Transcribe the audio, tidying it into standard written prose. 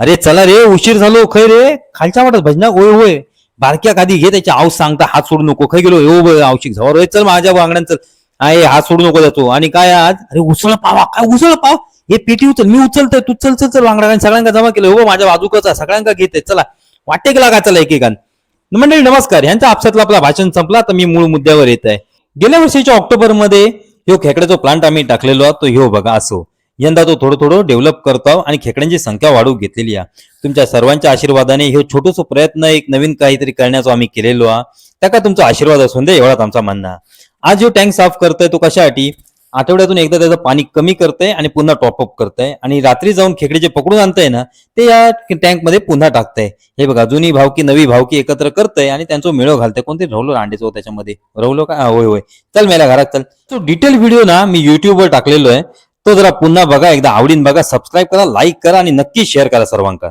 अरे चला रे, उशीर झालो. खै रे खालच्या वाटत भजना. होय होय, बारक्या काधी घे त्याची आऊस सांगता. हात सोडू नको. खै गेलो हो आवशिक झावर. चल माझ्या वांगड्यात चल. आहे हात सोडू नको त्याचो. आणि काय आज अरे उसळ पावा. काय उसळ पाव? हे पेटी उचल, मी उचलतोय, तू चल चल चल. वांगड्या सगळ्यांना जमा केलं हो माझ्या बाजूकचा. सगळ्यांना घेते. चला वाटे गेला का? चला एकेकान. मंडळी नमस्कार. ह्यांच्या आपसातला आपला भाषण संपला तर मी मूळ मुद्द्यावर येत आहे. गेल्या वर्षीच्या ऑक्टोबरमध्ये ह्यो खेकड्याचा प्लांट आम्ही टाकलेलो आहोत. तो ह्यो बघा असो. यंदा तो थोडं थोडं डेव्हलप करतो आणि खेकड्यांची संख्या वाढवू घेतलेली आहे. तुमच्या सर्वांच्या आशीर्वादाने हे छोटूसा प्रयत्न एक नवीन काहीतरी करण्याचा आम्ही केलेलो आहे. त्याका तुमचा आशीर्वाद असून दे एवढाच आमचा म्हणणं आहे. आज जो टँक साफ करतोय तो कशासाठी? आठवड्यातून एकदा त्याचं पाणी कमी करतंय आणि पुन्हा टॉपअप करतंय आणि रात्री जाऊन खेकडे जे पकडून आणतंय ना ते या टँक मध्ये पुन्हा टाकतंय. हे बघा, जुनी भावकी नवी भावकी एकत्र करतंय आणि त्यांचा मेळो घालतंय. कोणते रवलो अंडेचो त्याच्यामध्ये रवलो का? होय होय. चल मेला घरात चल. तो डिटेल व्हिडिओ ना मी युट्यूबवर टाकलेलो आहे. तो जरा पुन्हा बघा, एकदा आवडीन बघा, सबस्क्राईब करा, लाईक करा आणि नक्की शेअर करा सर्वांका.